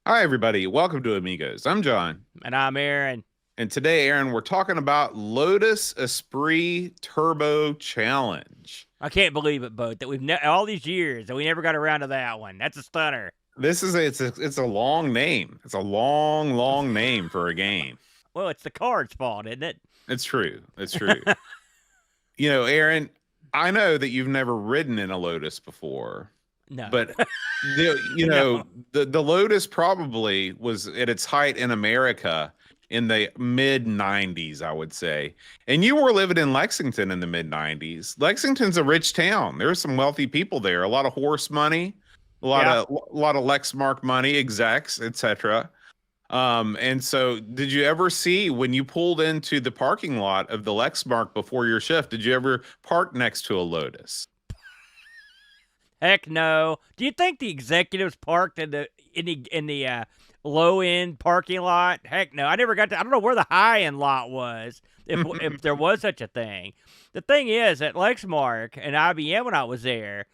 Hi, everybody. Welcome to Amigos. I'm John. And I'm Aaron. And today, Aaron, we're talking about Lotus Esprit Turbo Challenge. I can't believe it, Boat, that all these years that we never got around to that one. That's a stunner. It's a long name. It's a long name for a game. Well, it's the card's fault, isn't it? It's true. It's true. Aaron, I know that you've never ridden in a Lotus before. No. But No. the Lotus probably was at its height in America in the mid 90s, I would say. And you were living in Lexington in the mid 90s. Lexington's a rich town. There's some wealthy people there, a lot of horse money, a lot of Lexmark money, execs, etc. And so did you ever see when you pulled into the parking lot of the Lexmark before your shift, did you ever park next to a Lotus? Heck no. Do you think the executives parked in the low end parking lot? Heck no. I never got to. I don't know where the high end lot was, if there was such a thing. The thing is, at Lexmark and IBM when I was there,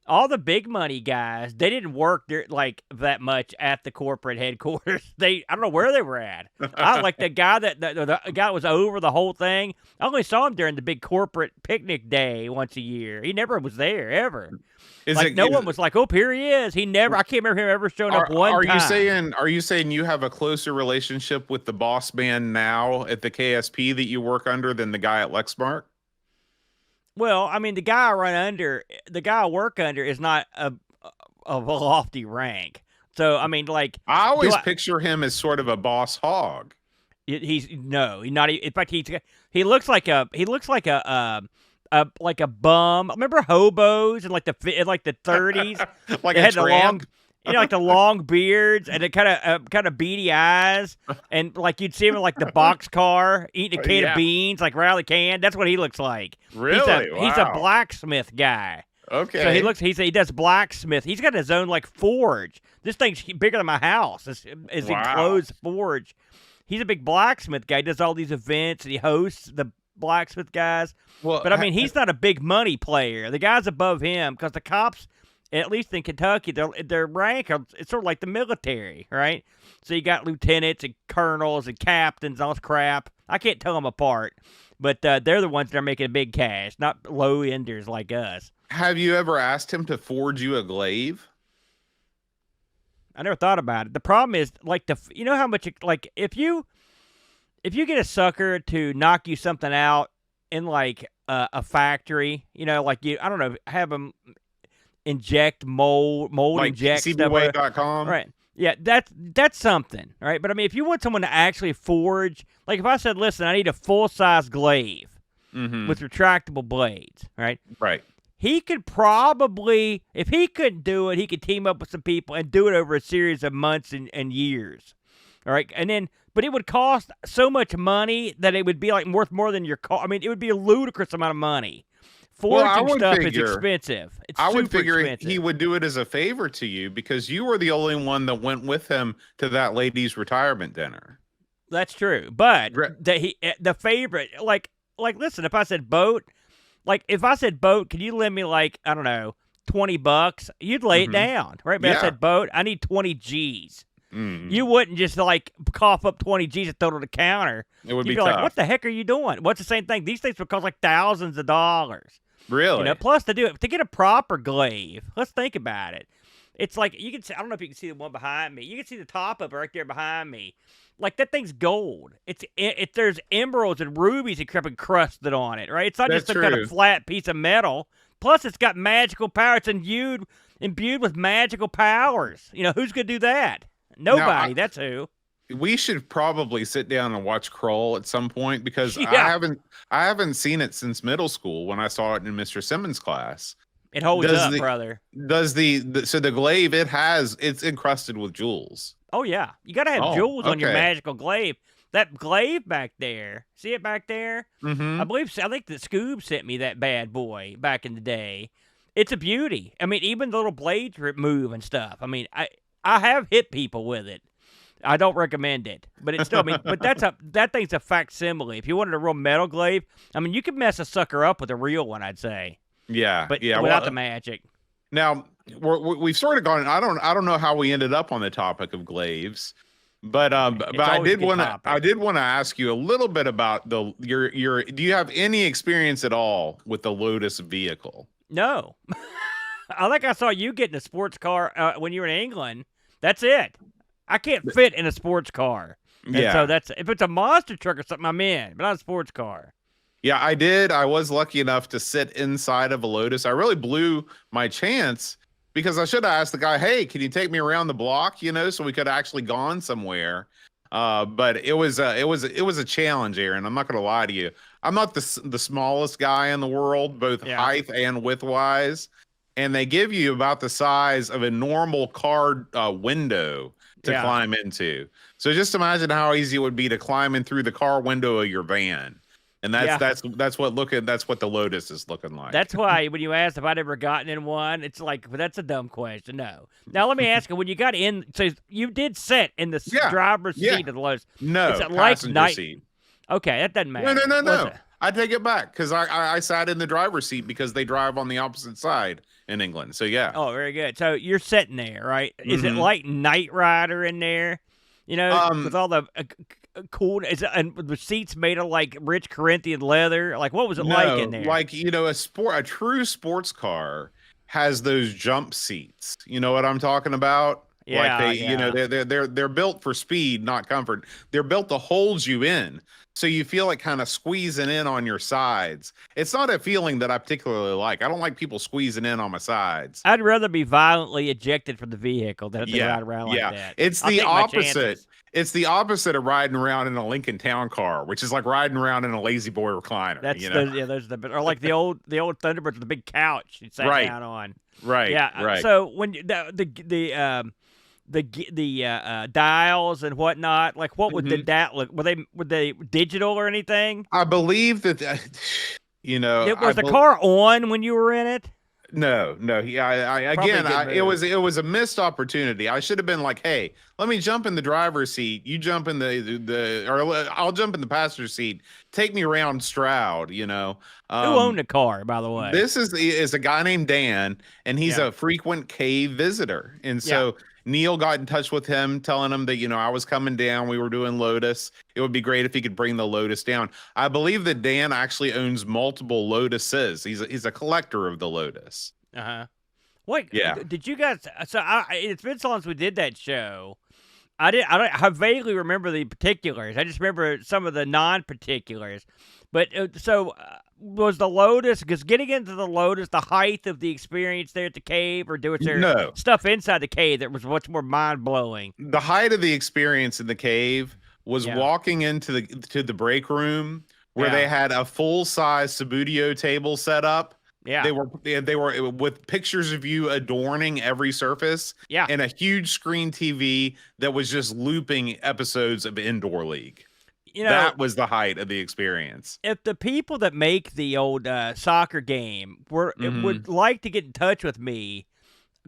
all the big money guys, they didn't work there like that much at the corporate headquarters. I don't know where they were at. I like the guy the guy that was over the whole thing. I only saw him during the big corporate picnic day once a year. He never was there ever. No one was like, "Oh, here he is." He never. I can't remember him ever showing up one time. Are you saying you have a closer relationship with the boss man now at the KSP that you work under than the guy at Lexmark? Well, I mean, the guy I work under is not of a lofty rank. So, I mean, like, I always picture him as sort of a boss hog. He's not. In fact, he looks like a bum. Remember hobos in like the 30s? Like they a had tramp? like the long beards and the kind of beady eyes, and like you'd see him in like the box car eating a can of beans, like Riley can. That's what he looks like. Really? He's a blacksmith guy. Okay. So he does blacksmith. He's got his own like forge. This thing's bigger than my house. It's enclosed forge. He's a big blacksmith guy. He does all these events and he hosts the blacksmith guys. Well, but I mean, he's not a big money player. The guys above him, because the cops, at least in Kentucky, their rank, it's sort of like the military, right? So you got lieutenants and colonels and captains, all this crap. I can't tell them apart, but they're the ones that are making big cash, not low-enders like us. Have you ever asked him to forge you a glaive? I never thought about it. The problem is, like, you know how much, if you get a sucker to knock you something out in, like, a factory, like I don't know, have them inject mold like inject CBWay.com. Right. Yeah, that's something, right? But I mean, if you want someone to actually forge, like if I said, listen, I need a full-size glaive with retractable blades, right? Right. He could probably, if he couldn't do it, he could team up with some people and do it over a series of months and years, all right? But it would cost so much money that it would be like worth more than your cost. I mean, it would be a ludicrous amount of money. Forging stuff is expensive. I would figure he would do it as a favor to you because you were the only one that went with him to that lady's retirement dinner. That's true. But the favorite, like listen, if I said boat, can you lend me like, I don't know, $20? You'd lay it down, right? But I said boat, I need 20 G's. You wouldn't just like cough up 20 G's and throw it on the counter. It would be like, what the heck are you doing? What's the same thing? These things would cost like thousands of dollars. Really? Plus to get a proper glaive, let's think about it. It's like you can see, I don't know if you can see the one behind me. You can see the top of it right there behind me. Like that thing's gold. There's emeralds and rubies and crap encrusted on it, right? It's not just some kind of flat piece of metal. Plus, it's got magical power. It's imbued with magical powers. Who's gonna do that? Nobody. That's who. We should probably sit down and watch Kroll at some point because I haven't seen it since middle school when I saw it in Mr. Simmons' class. It holds up, brother. So the glaive it's encrusted with jewels. Oh yeah, you gotta have jewels on your magical glaive. That glaive back there, see it back there? I think that Scoob sent me that bad boy back in the day. It's a beauty. I mean, even the little blades move and stuff. I mean, I have hit people with it. I don't recommend it, but it's still. I mean, but that thing's a facsimile. If you wanted a real metal glaive, I mean, you could mess a sucker up with a real one. I'd say. Yeah, but without the magic. Now, we've sort of gone. I don't know how we ended up on the topic of glaives, but It's I always a did good want to topic. I did want to ask you a little bit about your. Do you have any experience at all with the Lotus vehicle? No. I think I saw you get in a sports car when you were in England. That's it. I can't fit in a sports car. And so Yeah. if it's a monster truck or something, I'm in, but not a sports car. Yeah, I did. I was lucky enough to sit inside of a Lotus. I really blew my chance because I should have asked the guy, "Hey, can you take me around the block?" So we could have actually gone somewhere. But it was a challenge, Aaron. I'm not going to lie to you. I'm not the smallest guy in the world, both Yeah. height and width wise. And they give you about the size of a normal car window to Yeah. climb into. So just imagine how easy it would be to climb in through the car window of your van. And Yeah. that's what the Lotus is looking like. That's why when you asked if I'd ever gotten in one, it's like, well, that's a dumb question. No. Now let me ask you: when you got in, so you did sit in the Yeah, driver's yeah. seat of the Lotus. No, Is it like passenger night? seat. Okay, that doesn't matter. No. I take it back because I sat in the driver's seat because they drive on the opposite side in England. So yeah. Oh, very good. So you're sitting there, right? Is it Mhm. like Knight Rider in there? With all the cool, and the seats made of like rich Corinthian leather. Like, what was it like in there? Like a true sports car has those jump seats. You know what I'm talking about? Yeah, Like yeah. they're built for speed, not comfort. They're built to hold you in. So you feel like kind of squeezing in on your sides. It's not a feeling that I particularly like. I don't like people squeezing in on my sides. I'd rather be violently ejected from the vehicle than have to ride around like that. It's I'll the take my opposite. chances. It's the opposite of riding around in a Lincoln Town car, which is like riding around in a lazy boy recliner. That's or like the old Thunderbirds with the big couch you sat Right. down on. Right. Yeah. Right. So when the dials and whatnot, like what would Mhm. that look? Were they digital or anything? I believe that, Was the car on when you were in it? no. Yeah, Probably a again, good it was a missed opportunity. I should have been like, hey, let me jump in the driver's seat. You jump in or I'll jump in the passenger seat. Take me around Stroud. Who owned the car, by the way? This is a guy named Dan, and he's Yeah. a frequent cave visitor. And so Neil got in touch with him, telling him that, I was coming down. We were doing Lotus. It would be great if he could bring the Lotus down. I believe that Dan actually owns multiple Lotuses. He's a collector of the Lotus. Uh-huh. Wait, Yeah. did you guys? So it's been so long since we did that show. I vaguely remember the particulars. I just remember some of the non-particulars. But was the Lotus? Because getting into the Lotus, the height of the experience there at the cave, or was there No. stuff inside the cave that was much more mind-blowing? The height of the experience in the cave was Yeah. walking into the break room where they had a full-size Subudio table set up. Yeah. They were with pictures of you adorning every surface. Yeah. And a huge screen TV that was just looping episodes of Indoor League. That was the height of the experience. If the people that make the old soccer game would like to get in touch with me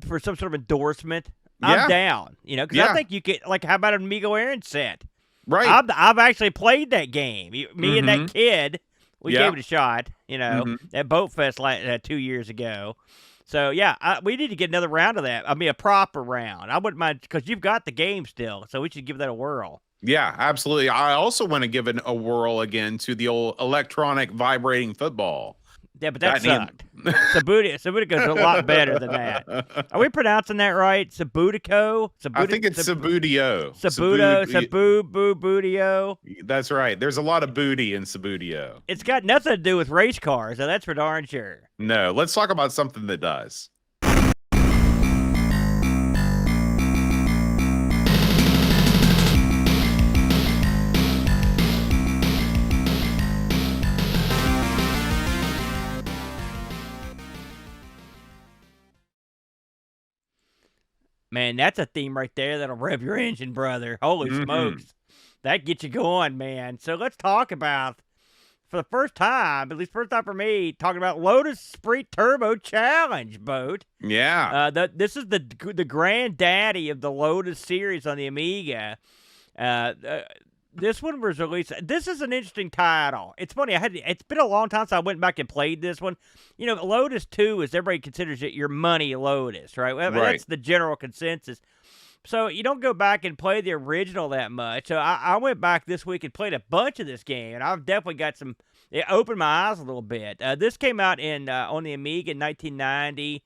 for some sort of endorsement, I'm down. Because I think you could, like, how about an Amigo Aaron set? Right. I've actually played that game. Me and that kid, we gave it a shot. At Boat Fest 2 years ago. So we need to get another round of that. I mean, a proper round. I wouldn't mind because you've got the game still, so we should give that a whirl. Yeah, absolutely. I also want to give it a whirl again to the old electronic vibrating football. Yeah, but that sucked. Sabutico's a lot better than that. Are we pronouncing that right? Sabutico? I think it's Subudio. Budio. That's right. There's a lot of booty in Subudio. It's got nothing to do with race cars, so that's for darn sure. No, let's talk about something that does. Man, that's a theme right there that'll rev your engine, brother. Holy smokes. That gets you going, man. So let's talk about, for the first time, at least first time for me, talking about Lotus Esprit Turbo Challenge boat. Yeah. This is the granddaddy of the Lotus series on the Amiga. This one was released. This is an interesting title. It's funny. It's been a long time since I went back and played this one. You know, Lotus 2 is everybody considers it your money Lotus, right? Well, Right. that's the general consensus. So you don't go back and play the original that much. So I went back this week and played a bunch of this game, and I've definitely got some. It opened my eyes a little bit. This came out on the Amiga in 1990.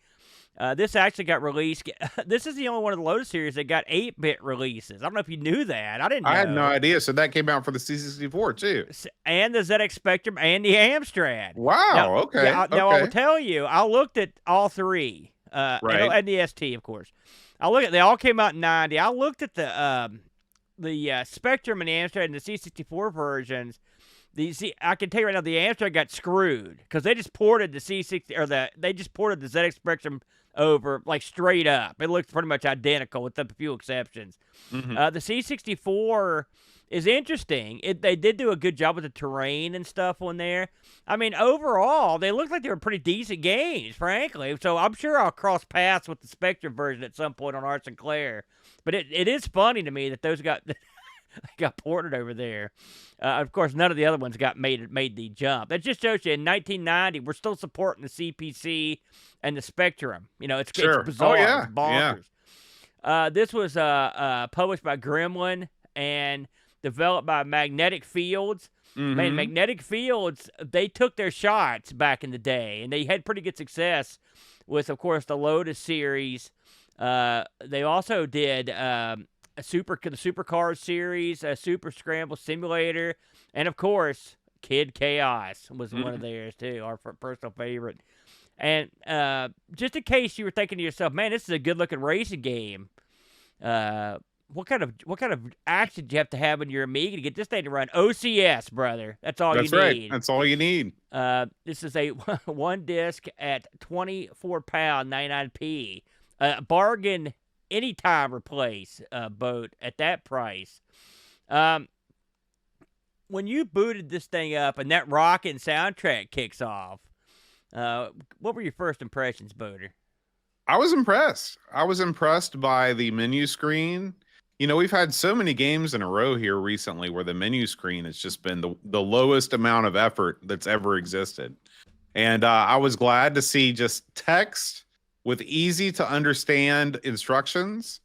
This actually got released. This is the only one of the Lotus series that got 8-bit releases. I don't know if you knew that. I didn't know. I had no idea. So that came out for the C64 too. And the ZX Spectrum and the Amstrad. Wow. Now, Okay. Yeah, now I will Okay. tell you, I looked at all three. Right. And the ST, of course. They all came out in 90. I looked at the Spectrum and the Amstrad and the C64 versions. I can tell you right now, the Amstrad got screwed because they just ported the C60 or they just ported the ZX Spectrum over like straight up. It looks pretty much identical with a few exceptions. Mhm. The C64 is interesting. They did do a good job with the terrain and stuff on there. I mean, overall, they looked like they were pretty decent games, frankly. So I'm sure I'll cross paths with the Spectrum version at some point on Art Sinclair. But it is funny to me that those got got ported over there. Of course, none of the other ones got made the jump. That just shows you in 1990, we're still supporting the CPC and the Spectrum. You know, it's Sure. bizarre. Oh, yeah. It's bonkers. This was published by Gremlin and developed by Magnetic Fields. Man, Mhm. Magnetic Fields, they took their shots back in the day, and they had pretty good success with, of course, the Lotus series. They also did the Supercars series, a Super Scramble Simulator, and of course, Kid Chaos was one of theirs too, our personal favorite. And just in case you were thinking to yourself, man, this is a good-looking racing game. What kind of action do you have to have in your Amiga to get this thing to run? OCS, brother. That's all That's you right. need. That's all you need. This is a one disc at 24 pound 99p. Bargain anytime replace boat at that price. When you booted this thing up and that rockin' soundtrack kicks off, what were your first impressions, Boater? I was impressed. I was impressed by the menu screen. You know, we've had so many games in a row here recently where the menu screen has just been the lowest amount of effort that's ever existed. And I was glad to see just text with easy to understand instructions.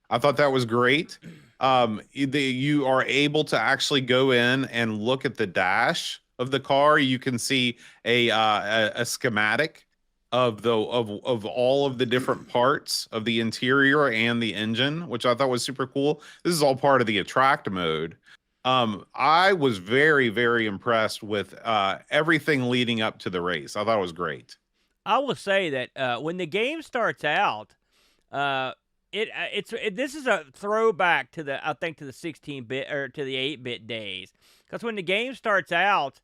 I thought that was great. You are able to actually go in and look at the dash of the car. You can see a schematic of all of the different parts of the interior and the engine, which I thought was super cool. This is all part of the attract mode. I was very, very impressed with everything leading up to the race. I thought it was great. I will say that when the game starts out, this is a throwback to the 16-bit or to the 8-bit days, because when the game starts out,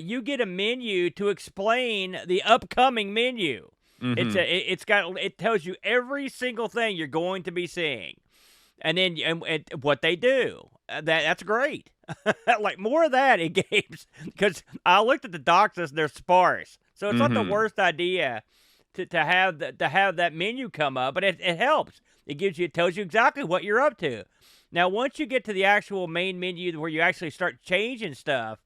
you get a menu to explain the upcoming menu. Mhm. It tells you every single thing you're going to be seeing, and then and what they do. That's great. Like more of that in games, because I looked at the docs and they're sparse, so it's not the worst idea to have that menu come up, but it helps. It tells you exactly what you're up to. Now, once you get to the actual main menu where you actually start changing stuff,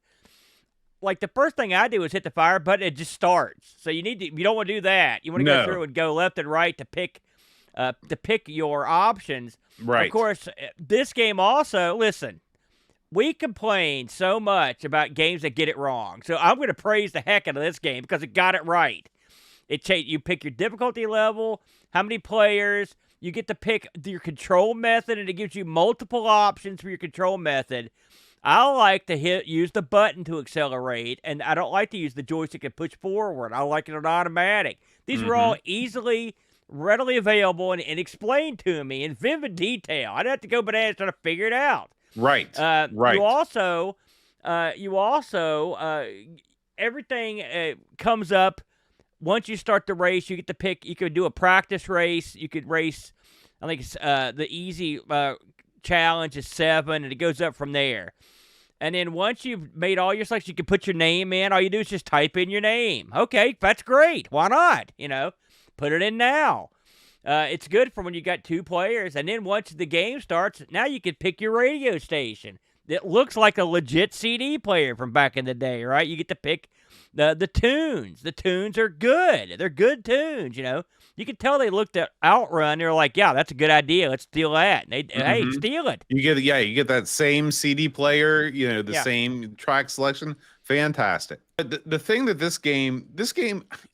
like the first thing I do is hit the fire button. It just starts. So you don't want to do that. You want to go through and go left and right to pick your options. Right. Of course, this game also, listen, we complain so much about games that get it wrong. So I'm going to praise the heck out of this game because it got it right. You pick your difficulty level, how many players, you get to pick your control method, and it gives you multiple options for your control method. I like to use the button to accelerate, and I don't like to use the joystick to push forward. I like it on automatic. These were all readily available and explained to me in vivid detail. I didn't have to go bananas trying to figure it out. Right. Right. You also, everything comes up once you start the race. You get to pick. You could do a practice race. You could race. I think it's the easy challenge is 7, and it goes up from there. And then once you've made all your selections, you can put your name in. All you do is just type in your name. Okay, that's great. Why not? Put it in now. It's good for when you got 2 players. And then once the game starts, now you can pick your radio station. it looks like a legit CD player from back in the day, right? You get to pick the tunes. The tunes are good. They're good tunes, you know. You can tell they looked at Outrun. They're like, yeah, that's a good idea. Let's steal that. And hey, steal it. You get that same CD player, the Yeah. same track selection. Fantastic. But the thing that this game,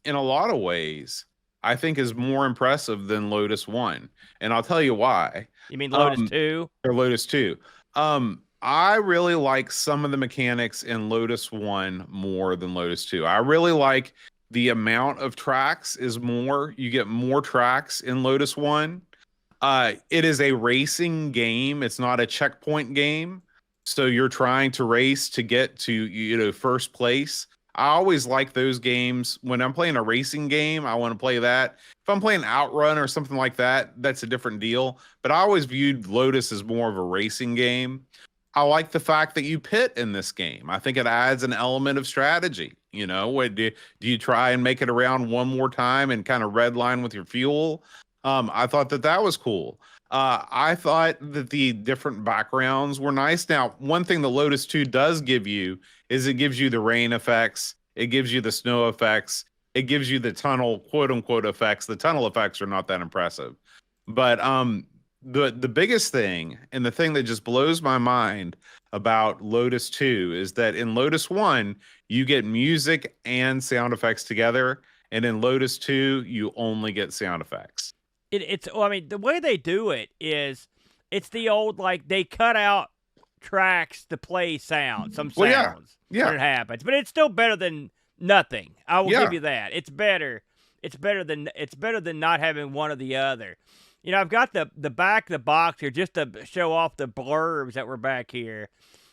in a lot of ways, I think is more impressive than Lotus 1. And I'll tell you why. You mean Lotus 2? Or Lotus 2. I really like some of the mechanics in Lotus 1 more than Lotus 2. I really like the amount of tracks is more. You get more tracks in Lotus 1. It is a racing game. It's not a checkpoint game. So you're trying to race to get to, first place. I always like those games. When I'm playing a racing game, I want to play that. If I'm playing Outrun or something like that, that's a different deal. But I always viewed Lotus as more of a racing game. I like the fact that you pit in this game. I think it adds an element of strategy. Do you try and make it around one more time and kind of redline with your fuel? I thought that was cool. I thought that the different backgrounds were nice. Now, one thing the Lotus 2 does give you is it gives you the rain effects. It gives you the snow effects. It gives you the tunnel, quote unquote, effects. The tunnel effects are not that impressive. But the biggest thing, and the thing that just blows my mind about Lotus 2 is that in Lotus 1, you get music and sound effects together. And in Lotus 2, you only get sound effects. The way they do it is, it's the old, like, they cut out tracks to play some sounds when it happens, but it's still better than nothing. I will give you that. It's better. It's better than not having one or the other. I've got the back of the box here just to show off the blurbs that were back here.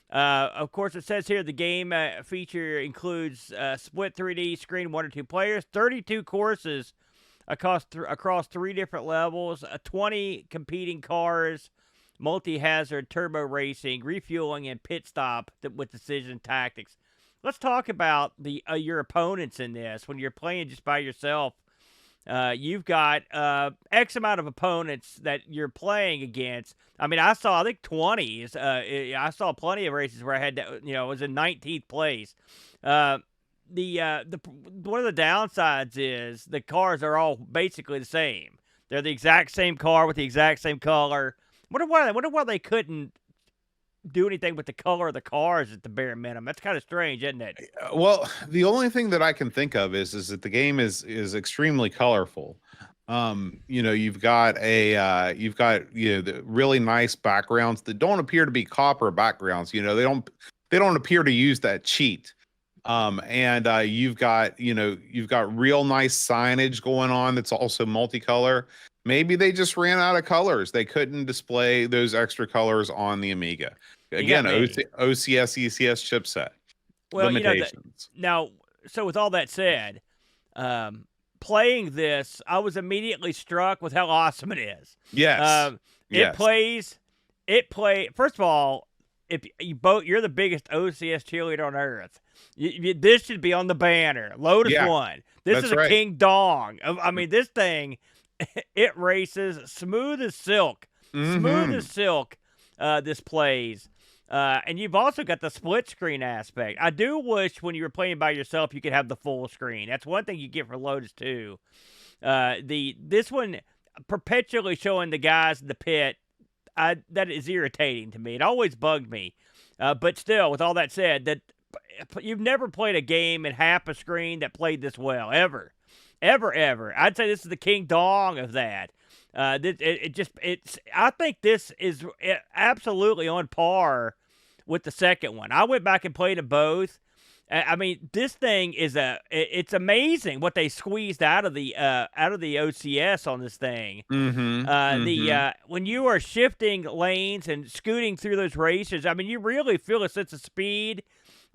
Of course, it says here the game feature includes split 3D screen, 1 or 2 players, 32 courses across 3 different levels, 20 competing cars, multi-hazard, turbo racing, refueling, and pit stop with decision tactics. Let's talk about your opponents in this. When you're playing just by yourself, you've got X amount of opponents that you're playing against. I mean, I think 20s. I saw plenty of races where I had to, was in 19th place. One of the downsides is the cars are all basically the same. They're the exact same car with the exact same color. Wonder why they couldn't do anything with the color of the cars at the bare minimum. That's kind of strange, isn't it? Well, the only thing that I can think of is that the game is extremely colorful. You've got the really nice backgrounds that don't appear to be copper backgrounds. They don't appear to use that cheat. You've got real nice signage going on that's also multicolor. Maybe they just ran out of colors. They couldn't display those extra colors on the Amiga. Again, OCS, ECS chipset. Well, limitations. So with all that said, playing this, I was immediately struck with how awesome it is. Yes. It play. First of all, if you're the biggest OCS cheerleader on earth. This should be on the banner. Lotus 1. This is a King Dong. I mean, this thing, it races smooth as silk. Mm-hmm. Smooth as silk, this plays. And you've also got the split screen aspect. I do wish when you were playing by yourself, you could have the full screen. That's one thing you get for Lotus 2. This one, perpetually showing the guys in the pit, that is irritating to me. It always bugged me. But still, with all that said, that you've never played a game in half a screen that played this well, ever. I'd say this is the King Dong of that. I think this is absolutely on par with the second one. I went back and played them both. I mean, this thing it's amazing what they squeezed out of the OCS on this thing. When you are shifting lanes and scooting through those races, I mean, you really feel a sense of speed.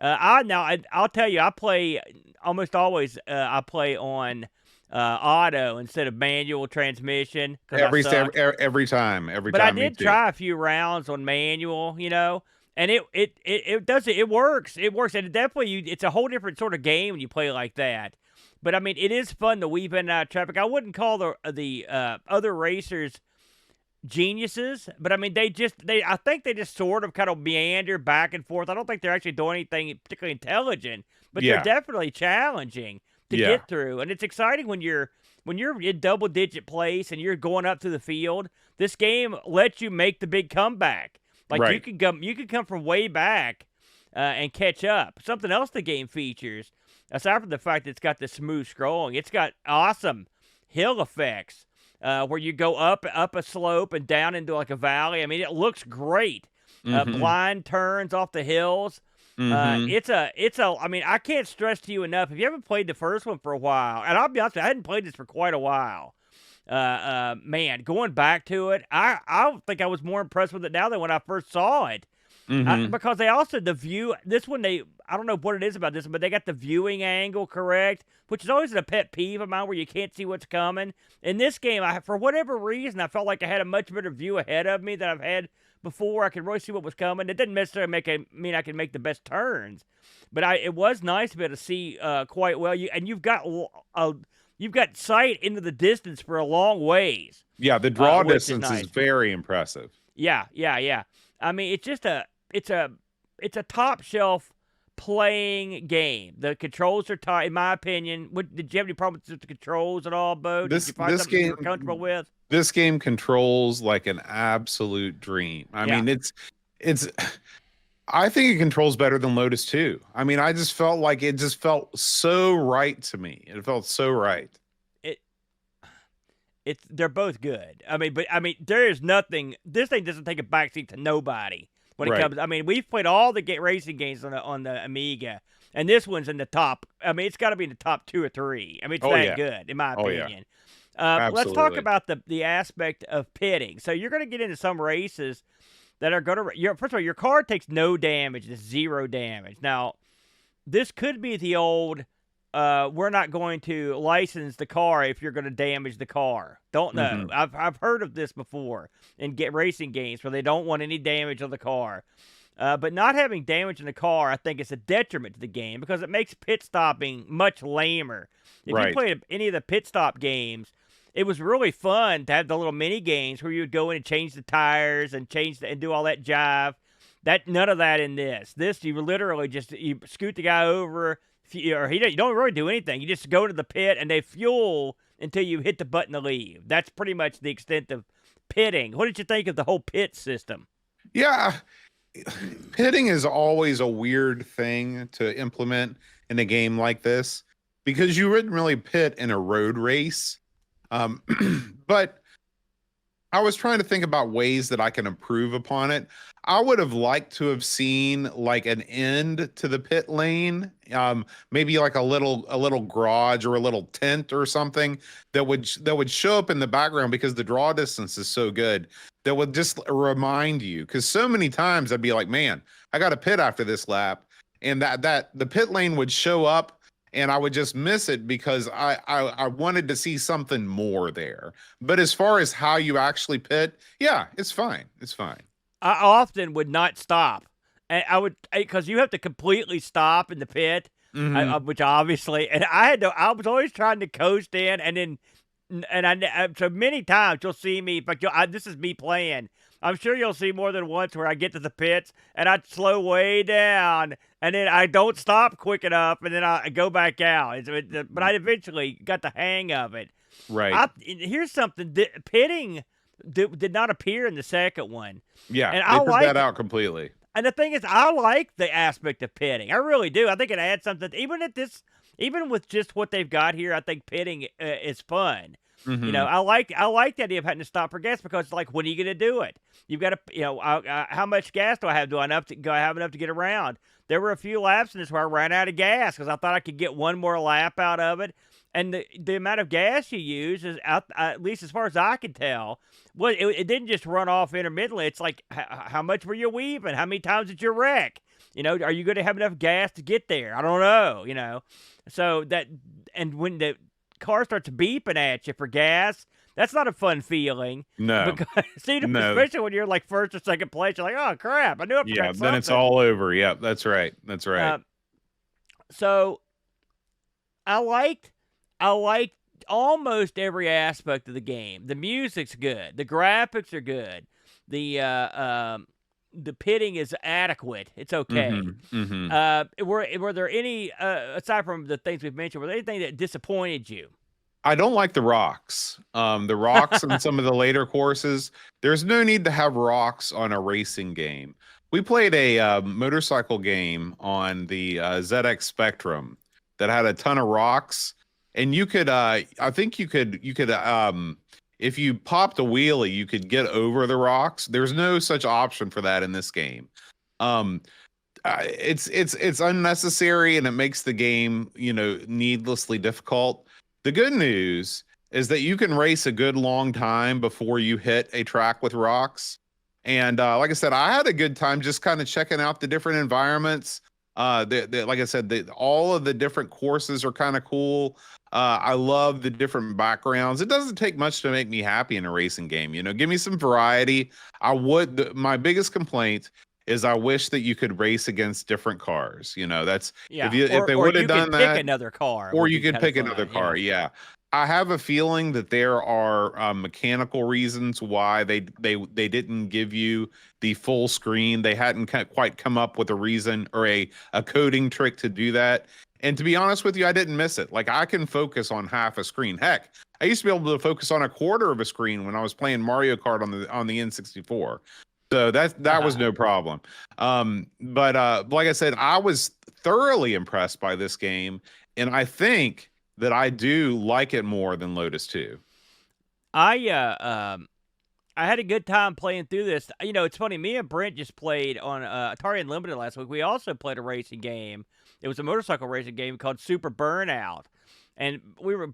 I'll tell you, I play almost always. I play on auto instead of manual transmission. Every time. But I did try a few rounds on manual, and it does it. It works. It works, and it's a whole different sort of game when you play like that. But I mean, it is fun to weave in and out of traffic. I wouldn't call the other racers geniuses, but I mean, I think they just sort of kind of meander back and forth. I don't think they're actually doing anything particularly intelligent, but they're Yeah. definitely challenging to Yeah. get through. And it's exciting when you're in double digit place and you're going up to the field. This game lets you make the big comeback. Like Right. you can come from way back and catch up. Something else the game features, aside from the fact that it's got the smooth scrolling, it's got awesome hill effects where you go up a slope and down into like a valley. I mean, it looks great. Mm-hmm. Blind turns off the hills. Mm-hmm. I mean, I can't stress to you enough. If you haven't played the first one for a while, and I'll be honest, I hadn't played this for quite a while. Man, going back to it, I think I was more impressed with it now than when I first saw it. Mm-hmm. Because they also the view this one I don't know what it is about this, but they got the viewing angle correct, which is always a pet peeve of mine where you can't see what's coming. In this game, for whatever reason, I felt like I had a much better view ahead of me than I've had before. I could really see what was coming. It didn't necessarily mean I could make the best turns, but it was nice to be able to see quite well. You've got sight into the distance for a long ways. Yeah, the draw Which is distance is nice. very impressive. Yeah. I mean, it's a top shelf playing game. The controls are tight, in my opinion. Did you have any problems with the controls at all, Bo? Did you find This something you were game comfortable with? this game controls like an absolute dream. I Yeah. mean, it's I think it controls better than Lotus 2. I mean, I just felt like it just felt so right to me. It felt so right. They're both good. I mean, there is nothing. This thing doesn't take a backseat to nobody when it Right. comes. I mean, we've played all the racing games on the Amiga, and this one's in the top. I mean, it's got to be in the top 2 or 3. I mean, it's Oh that yeah. good in my Oh yeah. opinion. Let's talk Absolutely. about the aspect of pitting. So you're going to get into some races that are going to. First of all, your car takes no damage. It's 0 damage. Now, this could be the old. We're not going to license the car if you're going to damage the car. Don't know. Mhm. I've heard of this before in racing games where they don't want any damage on the car. But not having damage in the car, I think, is a detriment to the game because it makes pit stopping much lamer. If you Right. played any of the pit stop games, it was really fun to have the little mini games where you would go in and change the tires and and do all that jive. None of that in this. This you literally just you scoot the guy over, or you don't really do anything. You just go to the pit and they fuel until you hit the button to leave. That's pretty much the extent of pitting. What did you think of the whole pit system? Yeah. Pitting is always a weird thing to implement in a game like this because you wouldn't really pit in a road race. But I was trying to think about ways that I can improve upon it. I would have liked to have seen like an end to the pit lane, maybe like a little garage or a little tent or something that would show up in the background because the draw distance is so good that would just remind you. Because so many times I'd be like, man, I got a pit after this lap, and that the pit lane would show up and I would just miss it because I wanted to see something more there. But as far as how you actually pit, yeah, it's fine. It's fine. I often would not stop, and I would because you have to completely stop in the pit, Mhm. which obviously, and I was always trying to coast in, and then, so many times you'll see me, but this is me playing. I'm sure you'll see more than once where I get to the pits and I slow way down, and then I don't stop quick enough, and then I go back out. But I eventually got the hang of it. Right. Here's something: pitting did not appear in the second one. Yeah, And they I took that like out completely. and the thing is, I like the aspect of pitting. I really do. I think it adds something. Even with just what they've got here, I think pitting is fun. You know, Mhm. I like the idea of having to stop for gas because, like, when are you going to do it? You've got to, how much gas do I have? Do I have enough to get around? There were a few laps in this where I ran out of gas because I thought I could get one more lap out of it. And the amount of gas you use is, at least as far as I can tell, well, it didn't just run off intermittently. It's like, how much were you weaving? How many times did you wreck? Are you going to have enough gas to get there? I don't know. So and when the car starts beeping at you for gas, that's not a fun feeling. No. Because, No. especially when you're like first or second place, you're like, oh crap, I knew I Yeah, forgot then it's something. all over. Yep, that's right. That's right. So I liked almost every aspect of the game. The music's good. The graphics are good. The pitting is adequate. It's okay. Were there any aside from the things we've mentioned? Were there anything that disappointed you? I don't like the rocks. The rocks in some of the later courses. There's no need to have rocks on a racing game. We played a motorcycle game on the ZX Spectrum that had a ton of rocks, and you could, I think you could, if you popped a wheelie, you could get over the rocks. There's no such option for that in this game. It's unnecessary, and it makes the game, needlessly difficult. The good news is that you can race a good long time before you hit a track with rocks. And like I said, I had a good time just kind of checking out the different environments. Like I said, all of the different courses are kind of cool. I love the different backgrounds. It doesn't take much to make me happy in a racing game. Give me some variety. My biggest complaint is I wish that you could race against different cars. That's if they would have done that, pick another car, or you could pick another car. Yeah. I have a feeling that there are mechanical reasons why they didn't give you the full screen. They hadn't quite come up with a reason or a coding trick to do that. And to be honest with you, I didn't miss it. Like, I can focus on half a screen. Heck, I used to be able to focus on a quarter of a screen when I was playing Mario Kart on the N64. So that was no problem. But like I said, I was thoroughly impressed by this game, and I think that I do like it more than Lotus 2. I had a good time playing through this. It's funny. Me and Brent just played on Atari Unlimited last week. We also played a racing game. It was a motorcycle racing game called Super Burnout, and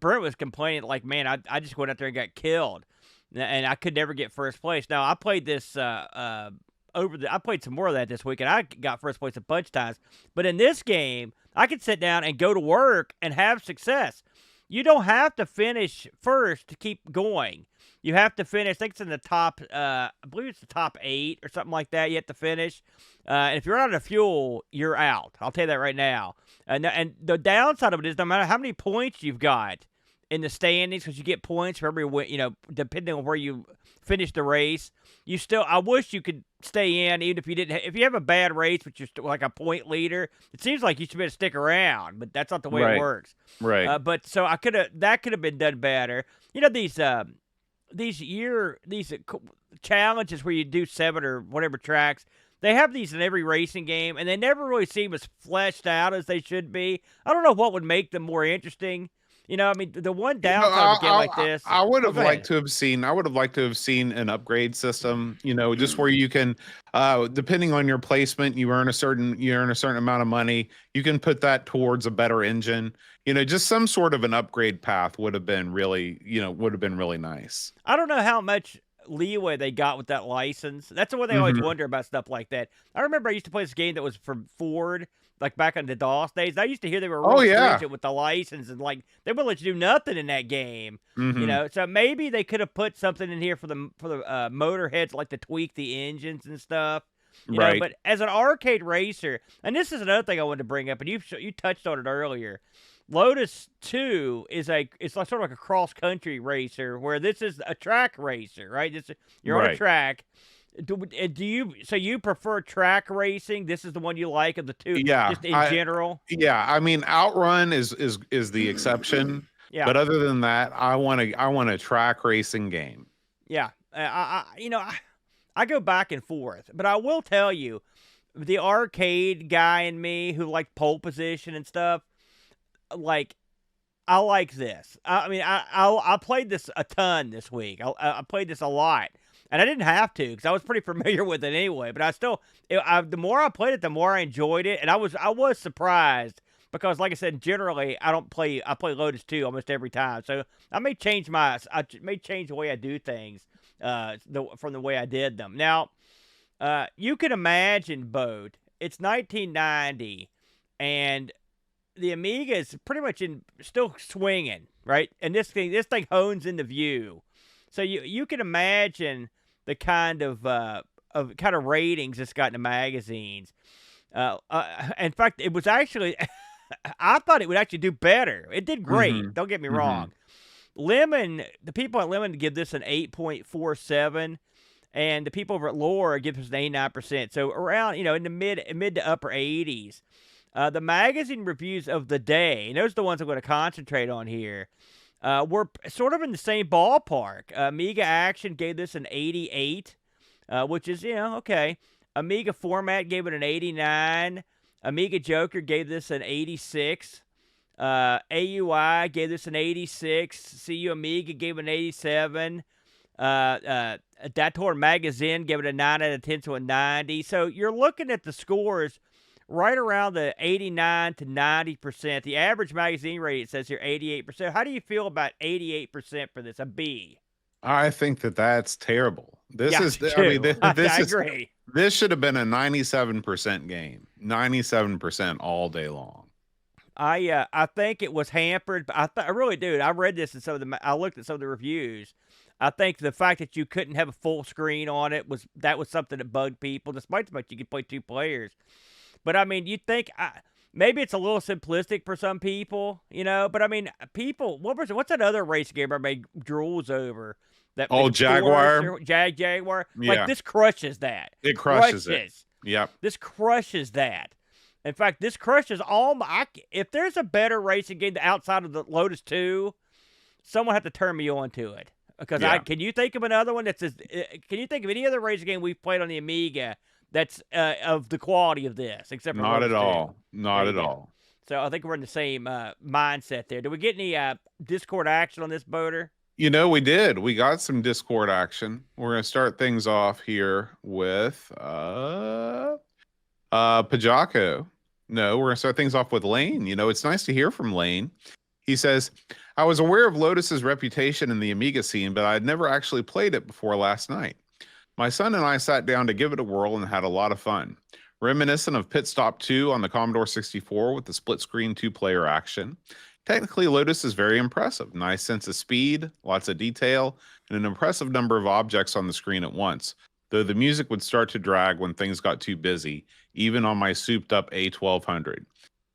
Brent was complaining like, "Man, I just went out there and got killed, and I could never get first place." Now I played this I played some more of that this week, and I got first place a bunch of times. But in this game, I could sit down and go to work and have success. You don't have to finish first to keep going. You have to finish. I think it's in the top. I believe it's the top 8 or something like that. You have to finish. And if you're out of fuel, you're out. I'll tell you that right now. And the downside of it is, no matter how many points you've got in the standings, because you get points for every win, depending on where you finish the race. I wish you could stay in, even if you didn't. If you have a bad race, which is like a point leader, it seems like you should be able to stick around, but that's not the way it works. Right. But so that could have been done better. These challenges where you do 7 or whatever tracks, they have these in every racing game, and they never really seem as fleshed out as they should be. I don't know what would make them more interesting. The one downside of a game like this, I would have liked to have seen an upgrade system, just where you can, depending on your placement, you earn a certain amount of money. You can put that towards a better engine. Just some sort of an upgrade path would have been really nice. I don't know how much leeway they got with that license. That's the one they always wonder about stuff like that. I remember I used to play this game that was from Ford, like back in the DOS days. I used to hear they were real stringent with the license, and like they wouldn't let you do nothing in that game. So maybe they could have put something in here for the motor heads, like to tweak the engines and stuff. Right. But as an arcade racer, and this is another thing I wanted to bring up, and you touched on it earlier. Lotus 2 it's like sort of like a cross-country racer, where this is a track racer, right? You're on a track. So you prefer track racing? This is the one you like of the two, just in general? Yeah, I mean, Outrun is the exception. Yeah. But other than that, I want a track racing game. Yeah. I go back and forth, but I will tell you, the arcade guy in me who liked pole position and stuff, like, I like this. I played this a ton this week. I played this a lot, and I didn't have to because I was pretty familiar with it anyway. But the more I played it, the more I enjoyed it, and I was surprised because, like I said, generally I play Lotus 2 almost every time. So I may change the way I do things from the way I did them. Now, you can imagine, Boat. It's 1990, and the Amiga is pretty much still swinging, right? And this thing hones into view, so you can imagine the kind of ratings it's got in the magazines. In fact, it was actually, I thought it would actually do better. It did great. Don't get me wrong, Lemon, the people at Lemon give this an 8.47, and the people over at Lore give us an 89%. So around, in the mid to upper 80s. The magazine reviews of the day, and those are the ones I'm going to concentrate on here, were sort of in the same ballpark. Amiga Action gave this an 88, which is, okay. Amiga Format gave it an 89. Amiga Joker gave this an 86. AUI gave this an 86. CU Amiga gave it an 87. Dator Magazine gave it a 9 out of 10 to a 90. So you're looking at the scores right around the 89 to 90%. The average magazine rate, it says here, 88%. How do you feel about 88% for this? A B. I think that's terrible. This Yeah, is, too. I mean, this I is, agree. this should have been a 97% game, 97% all day long. I think it was hampered, but I really do. I read this in I looked at some of the reviews. I think the fact that you couldn't have a full screen on it was something that bugged people, despite the fact you could play 2 players. But I mean, you think maybe it's a little simplistic for some people, But I mean, people, what's that other race game everybody drools over? That Jaguar, Jaguar. Yeah. Like this crushes that. It crushes it. Yep. This crushes that. In fact, this crushes all my. If there's a better racing game outside of the Lotus 2, someone have to turn me on to it. Because can you think of another one that's can you think of any other racing game we've played on the Amiga that's of the quality of this? Except for not Lotus at 2? all. Not at all. So I think we're in the same mindset there. Did we get any Discord action on this boater? We did. We got some Discord action. We're going to start things off here with Pajako. No, we're going to start things off with Lane. It's nice to hear from Lane. He says, I was aware of Lotus's reputation in the Amiga scene, but I had never actually played it before last night. My son and I sat down to give it a whirl and had a lot of fun. Reminiscent of Pit Stop 2 on the Commodore 64 with the split-screen 2-player action. Technically, Lotus is very impressive. Nice sense of speed, lots of detail, and an impressive number of objects on the screen at once, though the music would start to drag when things got too busy, even on my souped-up A1200.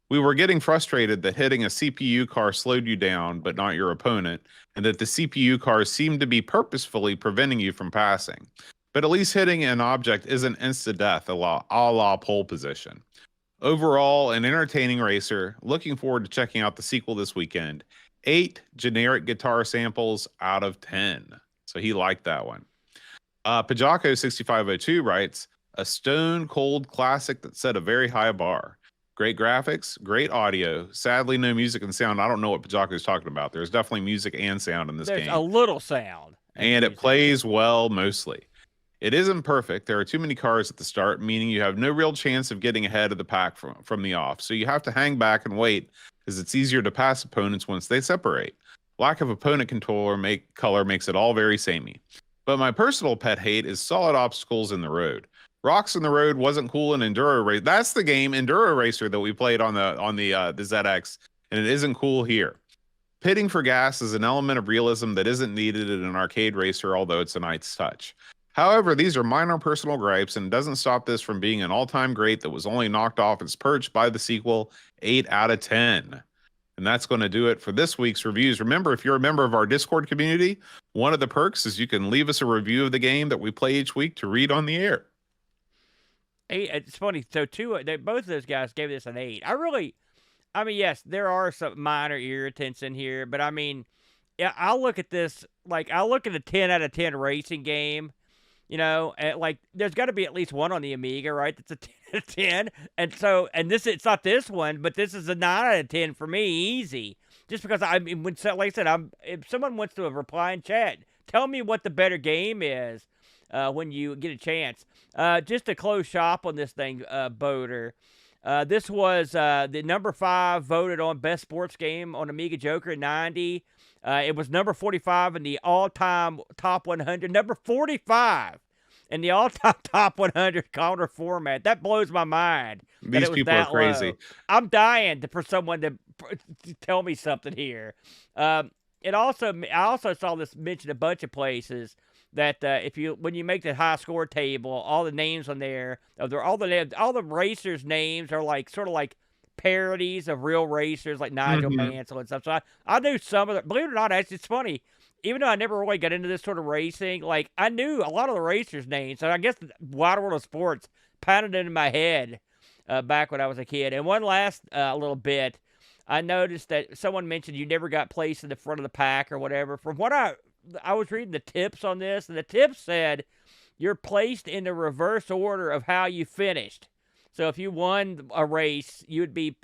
We were getting frustrated that hitting a CPU car slowed you down, but not your opponent, and that the CPU cars seemed to be purposefully preventing you from passing. But at least hitting an object isn't insta-death a la pole position. Overall, an entertaining racer. Looking forward to checking out the sequel this weekend. 8 generic guitar samples out of 10. So he liked that one. Pajako6502 writes, a stone cold classic that set a very high bar. Great graphics, great audio. Sadly, no music and sound. I don't know what Pajako is talking about. There's definitely music and sound in this game. There's a little sound. And it plays well mostly. It isn't perfect. There are too many cars at the start, meaning you have no real chance of getting ahead of the pack from the off. So you have to hang back and wait, as it's easier to pass opponents once they separate. Lack of opponent control or color makes it all very samey. But my personal pet hate is solid obstacles in the road. Rocks in the road wasn't cool in Enduro Racer. That's the game Enduro Racer that we played on the ZX, and it isn't cool here. Pitting for gas is an element of realism that isn't needed in an arcade racer, although it's a nice touch. However, these are minor personal gripes, and it doesn't stop this from being an all-time great that was only knocked off its perch by the sequel 8 out of 10. And that's going to do it for this week's reviews. Remember, if you're a member of our Discord community, one of the perks is you can leave us a review of the game that we play each week to read on the air. It's funny. So both of those guys gave this an 8. I mean, yes, there are some minor irritants in here, but I mean, yeah, I'll look at this, I'll look at a 10 out of 10 racing game, and there's got to be at least one on the Amiga, right? That's a 10 out of 10. And so, it's not this one, but this is a 9 out of 10 for me, easy. Just because like I said, if someone wants to reply in chat, tell me what the better game is when you get a chance. Just to close shop on this thing, Boater. This was the number 5 voted on best sports game on Amiga Joker in 90. It was number 45 in the all-time top 100. Number 45 in the all-time top 100 Commodore format. That blows my mind. These people are crazy. Low. I'm dying for someone to tell me something here. I also saw this mentioned a bunch of places that when you make the high score table, all the names on there, all the racers' names are sort of like parodies of real racers like Nigel Mhm. Mansell and stuff. So I knew some of the. Believe it or not, actually, it's funny. Even though I never really got into this sort of racing, like I knew a lot of the racers' names. So I guess the Wide World of Sports pounded into my head back when I was a kid. And one last little bit, I noticed that someone mentioned you never got placed in the front of the pack or whatever. From what I was reading the tips on this, and the tips said you're placed in the reverse order of how you finished. So if you won a race, you would be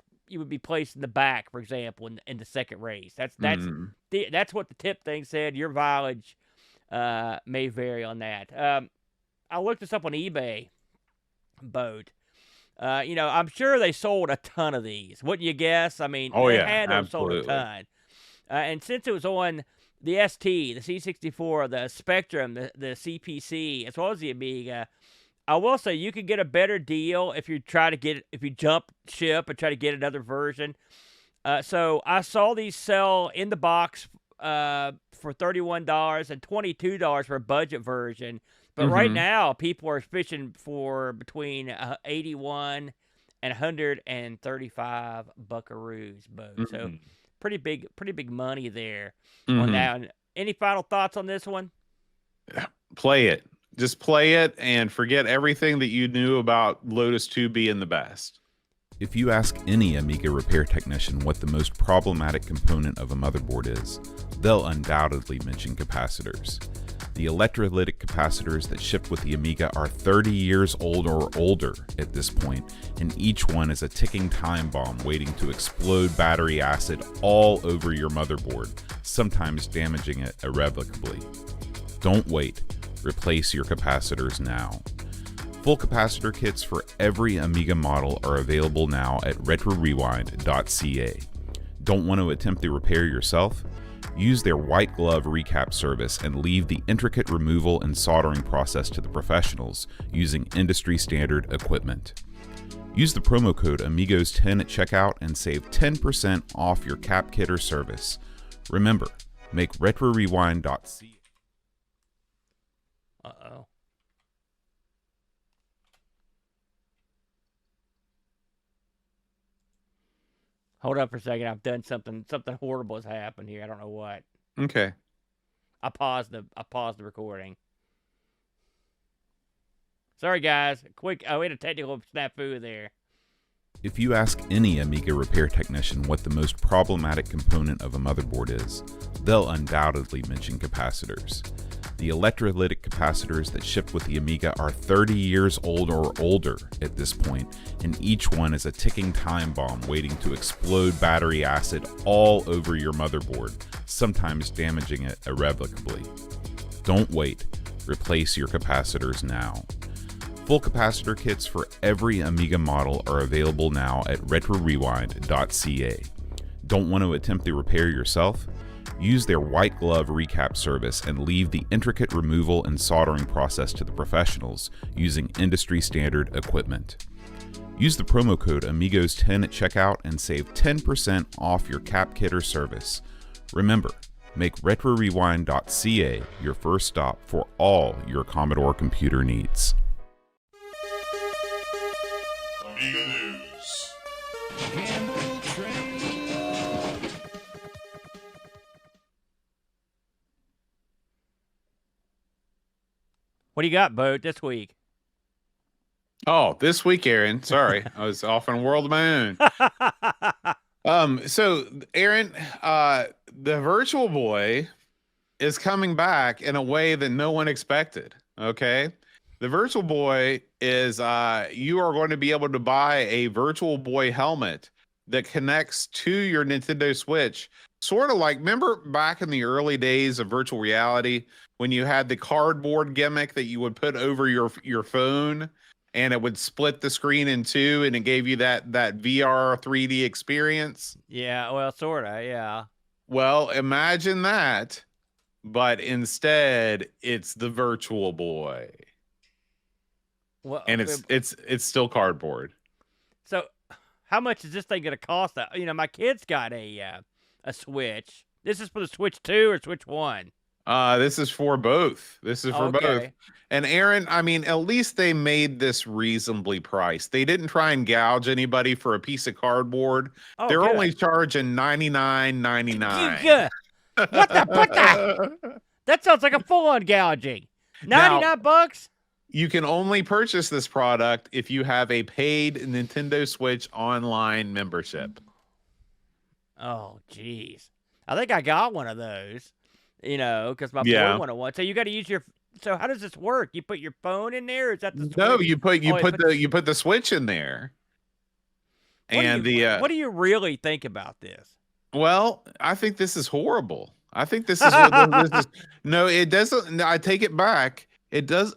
placed in the back, for example, in the second race. That's Mm. that's what the tip thing said. Your mileage may vary on that. I looked this up on eBay. Boat. I'm sure they sold a ton of these. Wouldn't you guess? I mean, Oh they yeah, had to have sold a absolutely. ton. And since it was on the ST, the C64, the Spectrum, the CPC, as well as the Amiga, I will say you could get a better deal if you jump ship and try to get another version. So I saw these sell in the box for $31 and $22 for a budget version. But right Mhm. now, people are fishing for between 81 and 135 buckaroos boat. So Mhm. pretty big money there on Mhm. that. And any final thoughts on this one? Play it. Just play it and forget everything that you knew about Lotus 2 being the best. If you ask any Amiga repair technician what the most problematic component of a motherboard is, they'll undoubtedly mention capacitors. The electrolytic capacitors that shipped with the Amiga are 30 years old or older at this point, and each one is a ticking time bomb waiting to explode battery acid all over your motherboard, sometimes damaging it irrevocably. Don't wait. Replace your capacitors now. Full capacitor kits for every Amiga model are available now at retrorewind.ca. Don't want to attempt the repair yourself? Use their white glove recap service and leave the intricate removal and soldering process to the professionals using industry standard equipment. Use the promo code Amigos10 at checkout and save 10% off your cap kit or service. Remember, make retrorewind.ca. Uh-oh. Hold up for a second. I've done something horrible has happened here. I don't know what. Okay. I paused the recording. Sorry guys. Quick, we had a technical snafu there. If you ask any Amiga repair technician what the most problematic component of a motherboard is, they'll undoubtedly mention capacitors. The electrolytic capacitors that shipped with the Amiga are 30 years old or older at this point, and each one is a ticking time bomb waiting to explode battery acid all over your motherboard, sometimes damaging it irrevocably. Don't wait. Replace your capacitors now. Full capacitor kits for every Amiga model are available now at retrorewind.ca. Don't want to attempt the repair yourself? Use their white glove recap service and leave the intricate removal and soldering process to the professionals using industry standard equipment. Use the promo code Amigos10 at checkout and save 10% off your cap kit or service. Remember, make retrorewind.ca your first stop for all your Commodore computer needs. Amiga News. What do you got, Boat, this week? Oh, this week, Aaron. Sorry, I was off on World of my own. So Aaron, the Virtual Boy is coming back in a way that no one expected. Okay. The Virtual Boy is you are going to be able to buy a Virtual Boy helmet that connects to your Nintendo Switch. Sort of like, remember back in the early days of virtual reality when you had the cardboard gimmick that you would put over your phone and it would split the screen in two and it gave you that VR 3D experience? Yeah, well, sorta, yeah. Well, imagine that, but instead it's the Virtual Boy. Well, And it's still cardboard. so how much is this thing gonna cost? My kid's got a Switch. This is for the Switch 2 or Switch 1? This is for both. This is for both. Okay. And Aaron, I mean, at least they made this reasonably priced. They didn't try and gouge anybody for a piece of cardboard. Oh, They're good. only charging $99.99. Yeah. What the? That sounds like a full-on gouging. $99? You can only purchase this product if you have a paid Nintendo Switch Online membership. Oh, jeez. I think I got one of those. Because my boy wanted one. So you got to use your. So how does this work? You put your phone in there? Or is that the Switch? No, you put the Switch in there. What do you really think about this? Well, I think this is horrible. I think this is what this is. No, it doesn't. I take it back. It does.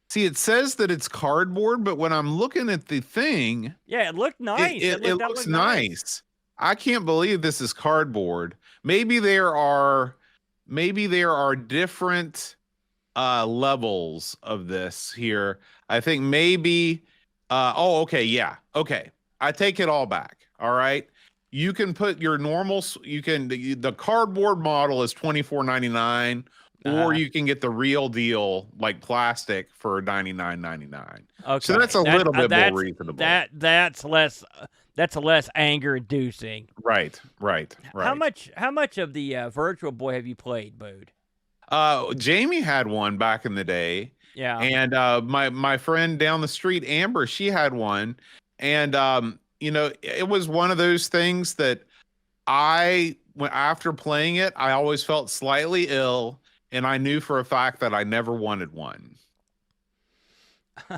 See, it says that it's cardboard, but when I'm looking at the thing, yeah, it looked nice. It looks nice. I can't believe this is cardboard. Maybe there are different levels of this here. I think maybe. Okay, yeah, okay. I take it all back. All right. You can put your normal. The cardboard model is $24.99, or you can get the real deal like plastic for $99.99. Okay, so that's a little bit more reasonable. That's less anger inducing. Right. How much of the Virtual Boy have you played, Bode? Jamie had one back in the day. Yeah. And my friend down the street, Amber, she had one, and it was one of those things that after playing it, I always felt slightly ill, and I knew for a fact that I never wanted one.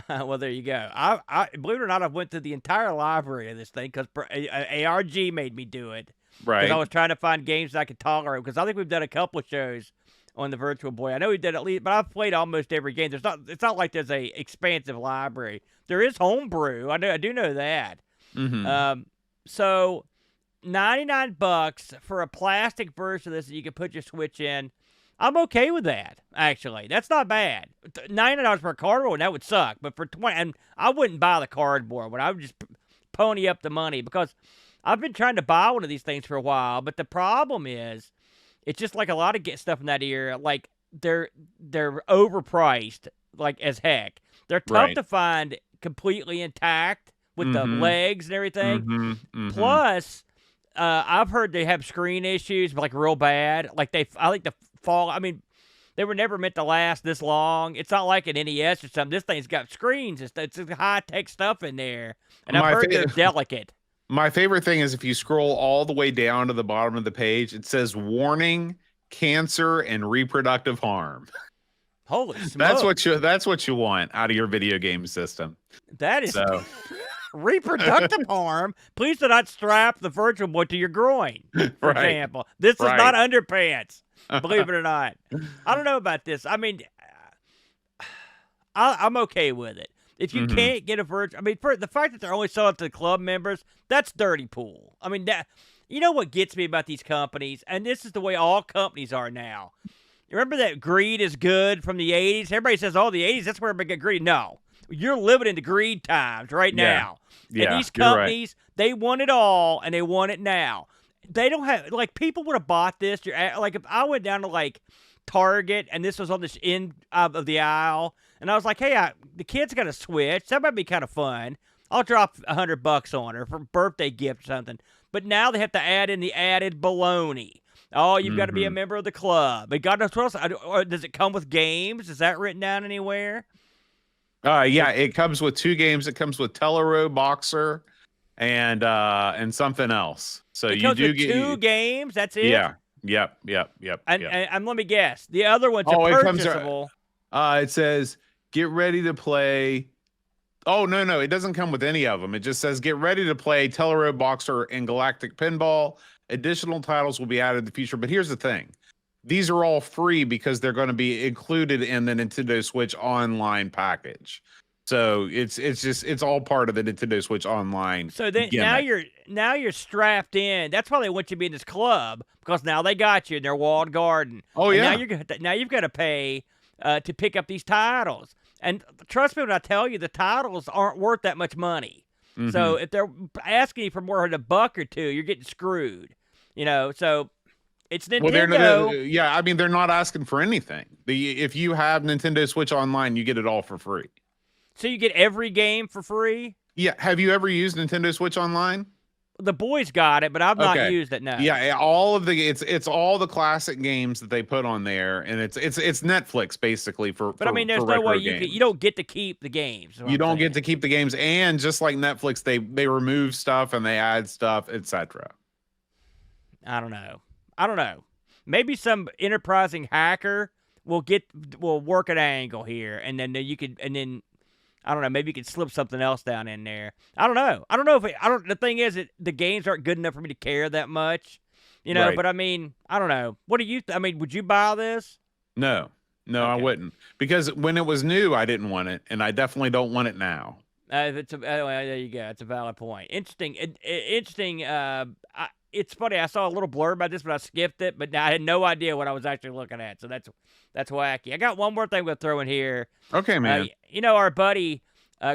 Well, there you go. I believe it or not, I went through the entire library of this thing because ARG made me do it. Right. Because I was trying to find games that I could tolerate. Because I think we've done a couple of shows on the Virtual Boy. I know we did at least, but I've played almost every game. It's not like there's a expansive library. There is homebrew. I do know that. Mm-hmm. So $99 for a plastic version of this that you can put your Switch in. I'm okay with that, actually. That's not bad. $99 for a cardboard, that would suck. But for $20, and I wouldn't buy the cardboard one. I would just pony up the money because I've been trying to buy one of these things for a while. But the problem is, it's just like a lot of stuff in that era. Like they're overpriced, like as heck. They're tough to find completely intact with the legs and everything. Mm-hmm. Plus, I've heard they have screen issues, like real bad. Like I think the fall. I mean, they were never meant to last this long. It's not like an NES or something. This thing's got screens. It's high tech stuff in there, and I've heard they're delicate. My favorite thing is if you scroll all the way down to the bottom of the page, it says "Warning: Cancer and Reproductive Harm." Holy smokes! That's what you want out of your video game system. That is reproductive harm. Please do not strap the Virtual Boy to your groin, for example. This is not underpants. Believe it or not. I don't know about this. I mean, I'm okay with it. If you can't get a Virtual, I mean, for the fact that they're only selling it to the club members, that's dirty pool. I mean, that, you know what gets me about these companies, and this is the way all companies are now. You remember that greed is good from the 80s? Everybody says, oh, the 80s, that's where everybody got greedy. No. You're living in the greed times right now. Yeah, and these companies, they want it all, and they want it now. They don't have, like, people would have bought this. Like, if I went down to, like, Target, and this was on this end of the aisle, and I was like, hey, the kid's got a Switch. That might be kind of fun. I'll drop $100 on her for a birthday gift or something. But now they have to add in the added baloney. Oh, you've got to be a member of the club. But God knows what else. Or does it come with games? Is that written down anywhere? Yeah, it comes with 2 games. It comes with Telero Boxer and something else. So you do get 2 games. That's it. Yeah. Yep. And let me guess. The other ones are purchasable. It says get ready to play. Oh no, it doesn't come with any of them. It just says get ready to play Telero Boxer and Galactic Pinball. Additional titles will be added in the future. But here's the thing. These are all free because they're going to be included in the Nintendo Switch Online package. So it's all part of the Nintendo Switch Online. So then now you're strapped in. That's why they want you to be in this club, because now they got you in their walled garden. Oh yeah. Now you've got to pay to pick up these titles. And trust me when I tell you, the titles aren't worth that much money. So if they're asking you for more than $1 or $2, you're getting screwed. So It's Well, Nintendo. yeah. I mean, they're not asking for anything. If you have Nintendo Switch Online, you get it all for free. So you get every game for free? Yeah. Have you ever used Nintendo Switch Online? The boys got it, but I've not Okay. used it. No. Yeah, all of the it's all the classic games that they put on there, and it's Netflix basically for. But I mean, there's for no way retro games. you don't get to keep the games. You don't get to keep the games, and just like Netflix, they remove stuff and they add stuff, etc. I don't know. Maybe some enterprising hacker will work an angle here, and then you could, and then I don't know. Maybe you could slip something else down in there. I don't know. The thing is, the games aren't good enough for me to care that much, Right. But I mean, I don't know. What do you? I mean, would you buy this? No, I Okay. wouldn't, because when it was new, I didn't want it, and I definitely don't want it now. There you go. It's a valid point. Interesting. Interesting. It's funny. I saw a little blurb about this, but I skipped it. But I had no idea what I was actually looking at. So that's wacky. I got one more thing we'll throw in here. Okay, man. Our buddy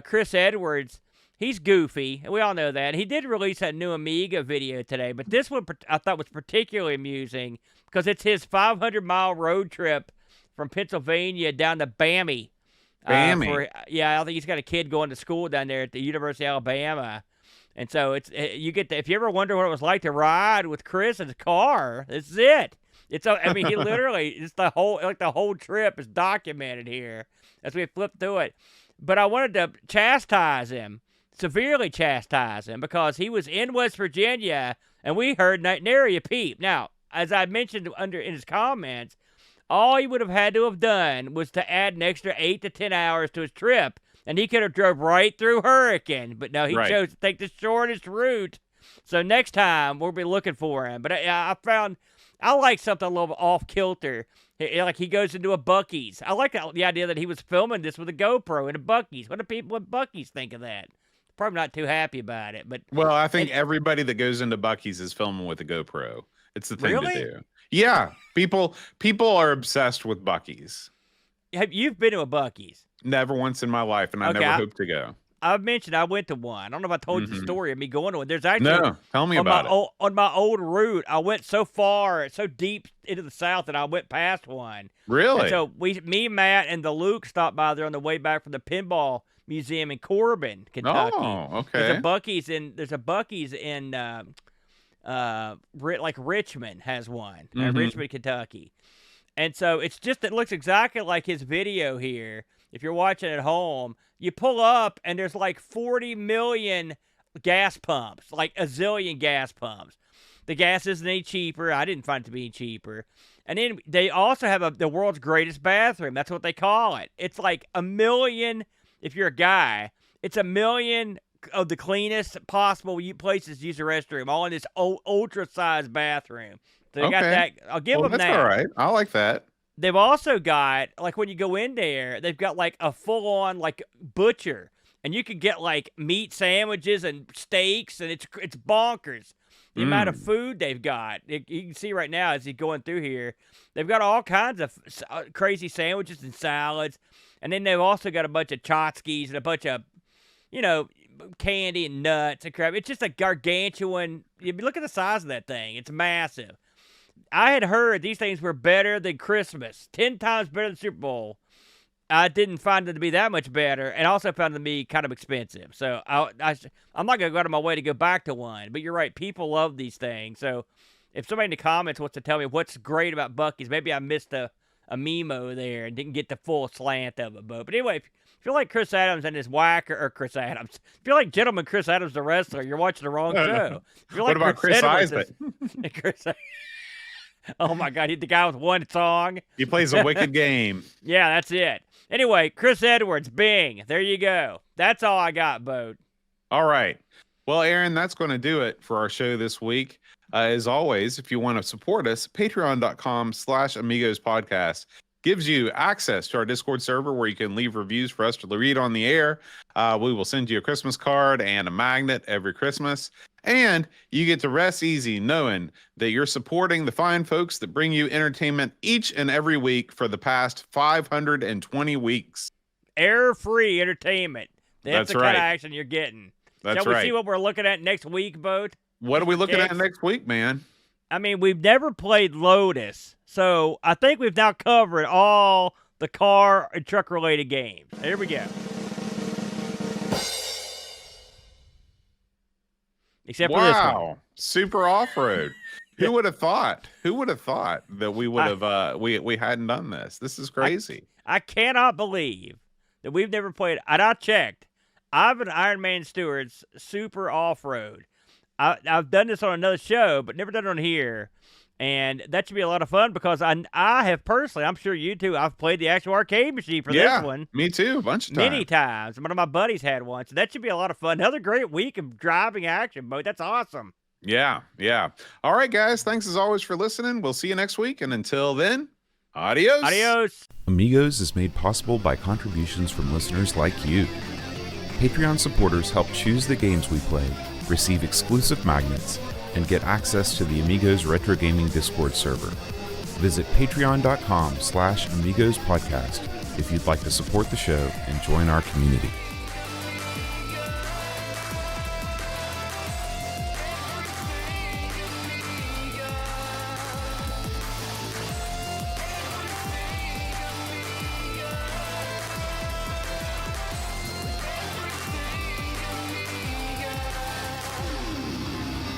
Chris Edwards. He's goofy, and we all know that. He did release that new Amiga video today, but this one I thought was particularly amusing because it's his 500-mile road trip from Pennsylvania down to Bammy. Bammy. I think he's got a kid going to school down there at the University of Alabama. And so if you ever wonder what it was like to ride with Chris in his car, this is it. He literally, it's the whole trip is documented here as we flip through it. But I wanted to severely chastise him, because he was in West Virginia and we heard nary a peep. Now, as I mentioned in his comments, all he would have had to have done was to add an extra 8 to 10 hours to his trip, and he could have drove right through Hurricane. But no, he chose to take the shortest route. So next time, we'll be looking for him. But I like something a little bit off-kilter. Like he goes into a Bucky's. I like the idea that he was filming this with a GoPro in a Bucky's. What do people at Bucky's think of that? Probably not too happy about it. But Well, I think everybody that goes into Bucky's is filming with a GoPro. It's the thing Really? to do. Yeah, people are obsessed with Bucky's. You've been to a Bucky's? Never once in my life, and I never hope to go. I've mentioned I went to one. I don't know if I told you the story of me going to one. There's actually No, tell me about it. On my old route, I went so deep into the south that I went past one. Really? And so me, Matt, and the Luke stopped by there on the way back from the pinball museum in Corbin, Kentucky. Oh, okay. There's a Bucky's in like Richmond has one, Richmond, Kentucky. And so it looks exactly like his video here. If you're watching at home, you pull up and there's like 40 million gas pumps, like a zillion gas pumps. The gas isn't any cheaper. I didn't find it to be any cheaper. And then they also have the world's greatest bathroom. That's what they call it. It's like 1 million, if you're a guy, it's 1 million of the cleanest possible places to use the restroom, all in this ultra-sized bathroom. So they got that. I'll give them that. That's all right. I like that. They've also got, like, when you go in there, they've got like a full-on like butcher, and you can get like meat sandwiches and steaks, and it's bonkers the amount of food they've got. You can see right now as you're going through here, they've got all kinds of crazy sandwiches and salads, and then they've also got a bunch of tchotchkes and a bunch of, candy and nuts and crap. It's just a gargantuan. Look at the size of that thing. It's massive. I had heard these things were better than Christmas, 10 times better than Super Bowl. I didn't find them to be that much better, and also found them to be kind of expensive. So I'm not going to go out of my way to go back to one. But you're right, people love these things. So if somebody in the comments wants to tell me what's great about Bucky's, maybe I missed a memo there and didn't get the full slant of it. But anyway, if you like Chris Adams and his whacker, or Chris Adams, if you like Gentleman Chris Adams the wrestler, you're watching the wrong show. If you like what about Chris Isaac? Oh my God, the guy with one song. He plays a wicked game. Yeah, that's it. Anyway, Chris Edwards, Bing. There you go. That's all I got, Boat. All right. Well, Aaron, that's going to do it for our show this week. As always, if you want to support us, patreon.com/Amigos podcast gives you access to our Discord server where you can leave reviews for us to read on the air. We will send you a Christmas card and a magnet every Christmas. And you get to rest easy knowing that you're supporting the fine folks that bring you entertainment each and every week for the past 520 weeks. Error-free entertainment. That's the kind of action you're getting. That's Shall we right. see what we're looking at next week, Boat? What are we looking at next week, man? I mean, we've never played Lotus, so I think we've now covered all the car and truck related games. Here we go. Except for this one. Wow, super off-road. Who would have thought? Who would have thought that we would have we hadn't done this? This is crazy. I cannot believe that we've never played. And I checked. I've an Iron Man Stewart's super off-road. I've done this on another show, but never done it on here. And that should be a lot of fun because I have personally, I'm sure you too, I've played the actual arcade machine for this one. Me too, a bunch of times. Many times. One of my buddies had one, so that should be a lot of fun. Another great week of driving action mode. That's awesome. Yeah. All right, guys. Thanks as always for listening. We'll see you next week. And until then, adios. Adios. Amigos is made possible by contributions from listeners like you. Patreon supporters help choose the games we play, receive exclusive magnets, and get access to the Amigos Retro Gaming Discord server. Visit patreon.com/Amigos Podcast if you'd like to support the show and join our community.